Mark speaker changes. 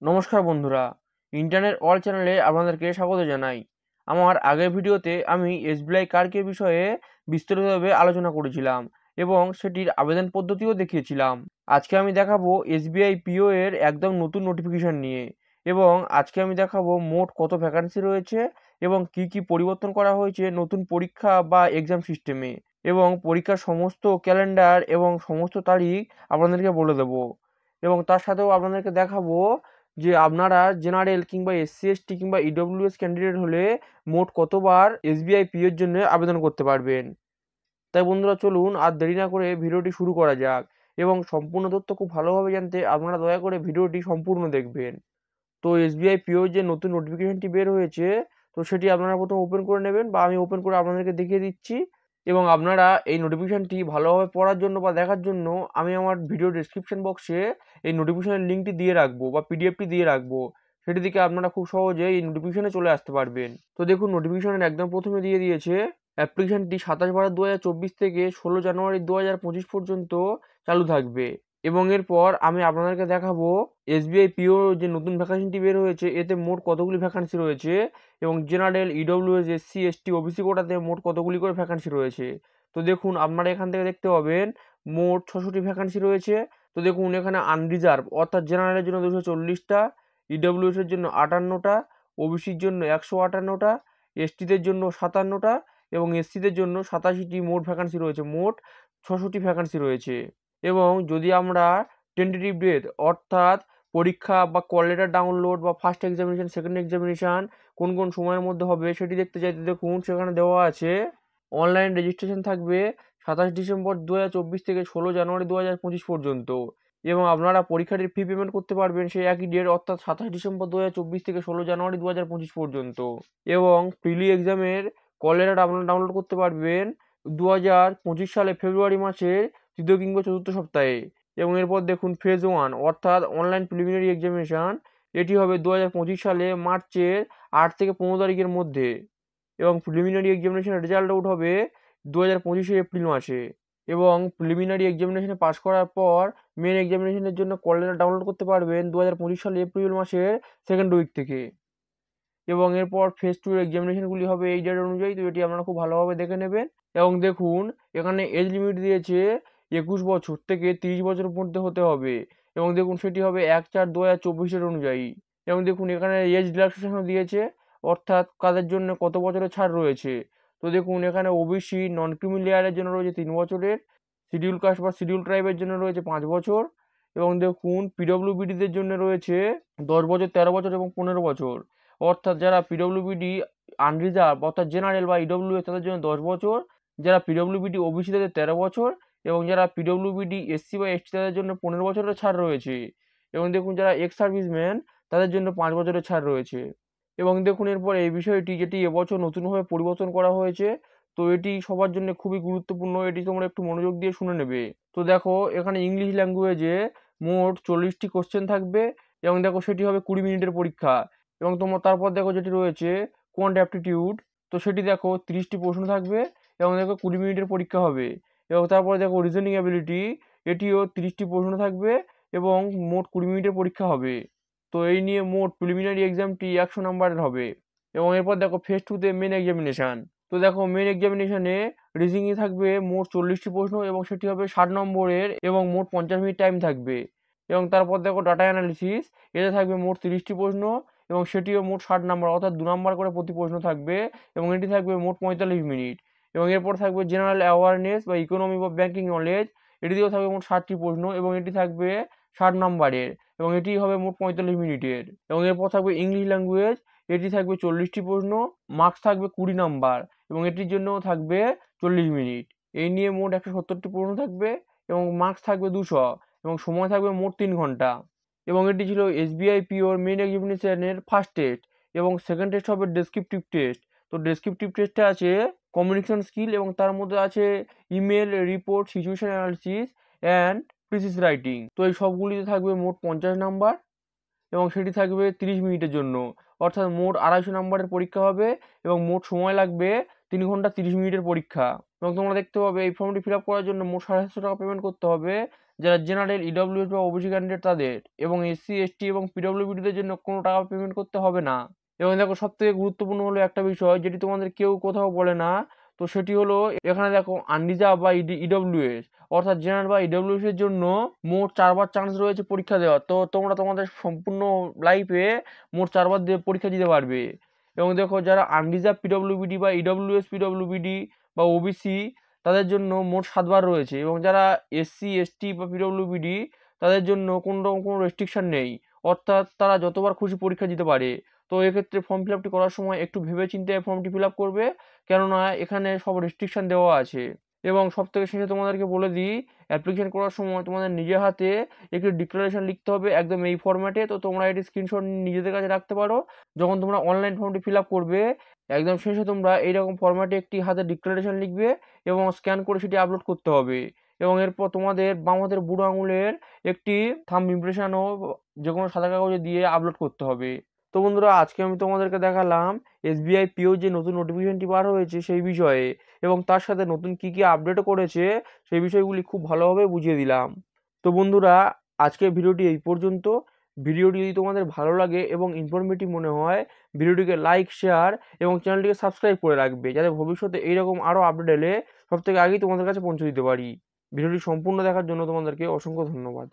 Speaker 1: নমস্কার বন্ধুরা, internet world চ্যানেলে আপনাদেরকে স্বাগত জানাই। আমার আগের ভিডিওতে আমি এসবিআই কার্ডের বিষয়ে বিস্তারিতভাবে আলোচনা করেছিলাম এবং সেটির আবেদন পদ্ধতিও দেখিয়েছিলাম। আজকে আমি দেখাবো এসবিআই পিও এর একদম নতুন নোটিফিকেশন নিয়ে, এবং আজকে আমি দেখাবো মোট কত ভ্যাকান্সি রয়েছে এবং কি কি পরিবর্তন করা হয়েছে নতুন পরীক্ষা বা এক্সাম সিস্টেমে, এবং পরীক্ষার সমস্ত ক্যালেন্ডার এবং সমস্ত তারিখ আপনাদেরকে বলে দেবো। এবং তার সাথেও আপনাদেরকে দেখাবো যে আপনারা জেনারেল কিংবা এসসি এসটি কিংবা ইডব্লিউএস ক্যান্ডিডেট হলে মোট কতবার এসবিআই পিওর জন্য আবেদন করতে পারবেন। তাই বন্ধুরা, চলুন আর দেরি না করে ভিডিওটি শুরু করা যাক, এবং সম্পূর্ণ তথ্য খুব ভালোভাবে জানতে আপনারা দয়া করে ভিডিওটি সম্পূর্ণ দেখবেন। তো এসবিআই পিওর যে নতুন নোটিফিকেশনটি বের হয়েছে, তো সেটি আপনারা প্রথম ওপেন করে নেবেন, বা আমি ওপেন করে আপনাদেরকে দেখিয়ে দিচ্ছি। এবং আপনারা এই নোটিফিকেশনটি ভালোভাবে পড়ার জন্য বা দেখার জন্য আমি আমার ভিডিও ডেসক্রিপশন বক্সে এই নোটিফিকেশনের লিঙ্কটি দিয়ে রাখবো বা পিডিএফটি দিয়ে রাখবো। সেটি থেকে আপনারা খুব সহজে এই নোটিফিকেশনে চলে আসতে পারবেন। তো দেখুন, নোটিফিকেশনের একদম প্রথমে দিয়ে দিয়েছে অ্যাপ্লিকেশনটি 27/12/2024 থেকে 16 জানুয়ারি 2025 পর্যন্ত চালু থাকবে। এবং এরপর আমি আপনাদেরকে দেখাবো এসবিআই পিও যে নতুন ভ্যাকান্সিটি বের হয়েছে এতে মোট কতগুলি ভ্যাকান্সি রয়েছে, এবং general EWS SC ST OBC কোটাতে মোট কতগুলি করে ভ্যাকান্সি রয়েছে। তো দেখুন, আপনারা এখান থেকে দেখতে পাবেন মোট 66টি ভ্যাকান্সি রয়েছে। তো দেখুন, এখানে আনরিজার্ভ অর্থাৎ জেনারেলের জন্য 240টা, ইডব্লিউএস এর জন্য 58টা, ওবিসির জন্য 158টা, এসটিদের জন্য 57টা এবং এসসিদের জন্য 87টি মোট ভ্যাকান্সি রয়েছে। মোট 66টি ভ্যাকান্সি রয়েছে। এবং যদি আমরা টেন্টেটিভ ডেট অর্থাৎ পরীক্ষা বা কল লেটার ডাউনলোড বা ফার্স্ট এক্সামিনেশন সেকেন্ড এক্সামিনেশন কোন কোন সময়ের মধ্যে হবে সেটি দেখতে চাইতে দেখুন, সেখানে দেওয়া আছে অনলাইন রেজিস্ট্রেশন থাকবে 27 ডিসেম্বর 2024 থেকে 16 জানুয়ারি 2025 পর্যন্ত। এবং আপনারা পরীক্ষাটির ফি পেমেন্ট করতে পারবেন সেই একই ডেট অর্থাৎ 27 ডিসেম্বর 2024 থেকে 16 জানুয়ারি 2025 পর্যন্ত। এবং প্রিলি এক্সামের কল লেটার আপনারা ডাউনলোড করতে পারবেন 2025 সালে ফেব্রুয়ারি মাসের তৃতীয় কিংবা চতুর্থ সপ্তাহে। এবং এরপর দেখুন ফেজ 1 অর্থাৎ অনলাইন প্রিলিমিনারি এক্সামিনেশন, এটি হবে 2025 সালে মার্চের 8 থেকে 15 তারিখের মধ্যে। এবং প্রিলিমিনারি এক্সামিনেশনের রেজাল্ট আউট হবে 2025 এপ্রিল মাসে। এবং প্রিলিমিনারি এক্সামিনেশনে পাস করার পর মেন এক্সামিনেশনের জন্য কল লেটার ডাউনলোড করতে পারবেন 2025 সালে এপ্রিল মাসের সেকেন্ড উইক থেকে। এবং এরপর ফেজ 2 এক্সামিনেশনগুলি হবে এই ডেট অনুযায়ী। তো এটি আপনারা খুব ভালোভাবে দেখে নেবেন। এবং দেখুন, এখানে এজ লিমিট দিয়েছে 21 বছর থেকে 30 বছরের মধ্যে হতে হবে। এবং দেখুন, সেটি হবে 1/4/2024 অনুযায়ী। এবং দেখুন, এখানে এজ রিল্যাক্সেশনও দিয়েছে, অর্থাৎ কাদের জন্য কত বছরের ছাড় রয়েছে। তো দেখুন, এখানে ওবিসি নন ক্রিমি লেয়ারের জন্য রয়েছে 3 বছরের, শিডিউল কাস্ট বা শিডিউল ট্রাইবের জন্য রয়েছে 5 বছর। এবং দেখুন, পিডব্লিউবিডিদের জন্য রয়েছে 10 বছর, 13 বছর এবং 15 বছর। অর্থাৎ যারা পিডব্লিউবিডি আনরিজার্ভ অর্থাৎ জেনারেল বা ইডব্লিউএস তাদের জন্য 10 বছর, যারা পিডব্লিউবিডি ওবিসি তাদের 13 বছর, এবং যারা পিডব্লিউবিডি এসসি বা এসটি তাদের জন্য 15 বছরের ছাড় রয়েছে। এবং দেখুন, যারা এক্স সার্ভিসম্যান তাদের জন্য 5 বছরের ছাড় রয়েছে। এবং দেখুন, এরপর এই বিষয়টি যেটি এবছর নতুনভাবে পরিবর্তন করা হয়েছে, তো এটি সবার জন্য খুবই গুরুত্বপূর্ণ, এটি তোমরা একটু মনোযোগ দিয়ে শুনে নেবে। তো দেখো, এখানে ইংলিশ ল্যাঙ্গুয়েজে মোট 40টি কোশ্চেন থাকবে। এবং দেখো, সেটি হবে 20 মিনিটের পরীক্ষা। এবং তোমার তারপর দেখো যেটি রয়েছে কোয়ান্ট অ্যাপটিটিউড, তো সেটি দেখো 30টি প্রশ্ন থাকবে এবং দেখো 20 মিনিটের পরীক্ষা হবে। এবং তারপরে দেখো রিজনিং অ্যাবিলিটি, এটিও 30টি প্রশ্ন থাকবে এবং মোট 20 মিনিটের পরীক্ষা হবে। তো এই নিয়ে মোট প্রিলিমিনারি এক্সামটি 100 নাম্বারের হবে। এবং এরপর দেখো ফেজ 2তে মেন এক্সামিনেশান। তো দেখো, মেন এক্সামিনেশানে রিজনিংয়ে থাকবে মোট 40টি প্রশ্ন এবং সেটি হবে 60 নম্বরের এবং মোট 50 মিনিট টাইম থাকবে। এবং তারপর দেখো ডাটা অ্যানালিসিস, এতে থাকবে মোট 30টি প্রশ্ন এবং সেটিও মোট 60 নাম্বার অর্থাৎ 2 নাম্বার করে প্রতি প্রশ্ন থাকবে এবং এটি থাকবে মোট 45 মিনিট। এবং এরপর থাকবে জেনারেল অ্যাওয়ারনেস বা ইকোনমি বা ব্যাংকিং নলেজ, এটিতেও থাকবে মোট 60টি প্রশ্ন এবং এটি থাকবে 60 নাম্বারের এবং এটি হবে মোট 45 মিনিটের। এবং এরপর থাকবে ইংলিশ ল্যাঙ্গুয়েজ, এটি থাকবে 40টি প্রশ্ন, মার্কস থাকবে 20 নাম্বার এবং এটির জন্যও থাকবে 40 মিনিট। এই নিয়ে মোট 170টি প্রশ্ন থাকবে এবং মার্কস থাকবে 200 এবং সময় থাকবে মোট 3 ঘন্টা। এবং এটি ছিল এসবিআই পিওর মেন এক্সামিনেশনের ফার্স্ট টেস্ট। এবং সেকেন্ড টেস্ট হবে ডেসক্রিপটিভ টেস্ট। তো ডেসক্রিপটিভ টেস্টে আছে কমিউনিকেশন স্কিল এবং তার মধ্যে আছে email, report, situation analysis and precis writing. তো এই সবগুলিতে থাকবে মোট 50 নাম্বার এবং সেটি থাকবে 30 মিনিটের জন্য, অর্থাৎ মোট 250 নাম্বারের পরীক্ষা হবে এবং মোট সময় লাগবে 3 ঘন্টা 30 মিনিটের পরীক্ষা। এবং তোমরা দেখতে পাবে এই ফর্মটি ফিল আপ করার জন্য মোট 750 টাকা পেমেন্ট করতে হবে, যারা জেনারেল, ইডব্লিউএস বা ওবিসি ক্যান্ডিডেট তাদের, এবং এসসি, এসটি এবং পিডব্লিউবিডিদের জন্য কোনো টাকা পেমেন্ট করতে হবে না। এবং দেখো সবথেকে গুরুত্বপূর্ণ হলো একটা বিষয় যেটি তোমাদের কেউ কোথাও বলে না, তো সেটি হলো এখানে দেখো আনরিজার্ভ বা ইডব্লিউএস অর্থাৎ জেনারেল বা ইডব্লিউএস এর জন্য মোট 4বার চান্স রয়েছে পরীক্ষা দেওয়ার। তো তোমরা তোমাদের সম্পূর্ণ লাইফে মোট 4বার পরীক্ষা দিতে পারবে। এবং দেখো যারা আনরিজার্ভ পিডব্লিউবিডি বা ইডব্লিউএস পিডব্লিউবিডি বা ওবিসি তাদের জন্য মোট 7বার রয়েছে। এবং যারা এসসি, এসটি বা পিডব্লিউবিডি তাদের জন্য কোনো রকম কোনো রেস্ট্রিকশন নেই, অর্থাৎ তারা যতবার খুশি পরীক্ষা দিতে পারে। তো এক্ষেত্রে ফর্ম ফিল আপটি করার সময় একটু ভেবেচিন্তে ফর্মটি ফিল আপ করবে, কেননা এখানে সব রেস্ট্রিকশন দেওয়া আছে। এবং সব থেকে শেষে তোমাদেরকে বলে দিই, অ্যাপ্লিকেশন করার সময় তোমাদের নিজের হাতে একটি ডিক্লারেশন লিখতে হবে একদম এই ফরম্যাটে। তো তোমরা এটি স্ক্রিনশট নিজেদের কাছে রাখতে পারো। যখন তোমরা অনলাইন ফর্মটি ফিল আপ করবে একদম শেষে তোমরা এইরকম ফরম্যাটে একটি হাতে ডিক্লারেশন লিখবে এবং স্ক্যান করে সেটি আপলোড করতে হবে। এবং এরপর তোমাদের বাম হাতের বুড়ো আঙুলের একটি থাম্ব ইমপ্রেশনও যে কোনো সাদা কাগজে দিয়ে আপলোড করতে হবে। তো বন্ধুরা, আজকে আমি তোমাদেরকে দেখালাম এসবিআই পিও যে নতুন নোটিফিকেশনটি বার হয়েছে সেই বিষয়ে, এবং তার সাথে নতুন কি কি আপডেটও করেছে সেই বিষয়গুলি খুব ভালোভাবে বুঝিয়ে দিলাম। তো বন্ধুরা, আজকের ভিডিওটি এই পর্যন্ত। ভিডিওটি যদি তোমাদের ভালো লাগে এবং ইনফরমেটিভ মনে হয়, ভিডিওটিকে লাইক, শেয়ার এবং চ্যানেলটিকে সাবস্ক্রাইব করে রাখবে, যাতে ভবিষ্যতে এইরকম আরও আপডেট এলে সব থেকে আগেই তোমাদের কাছে পৌঁছে দিতে পারি। ভিডিওটি সম্পূর্ণ দেখার জন্য তোমাদেরকে অসংখ্য ধন্যবাদ।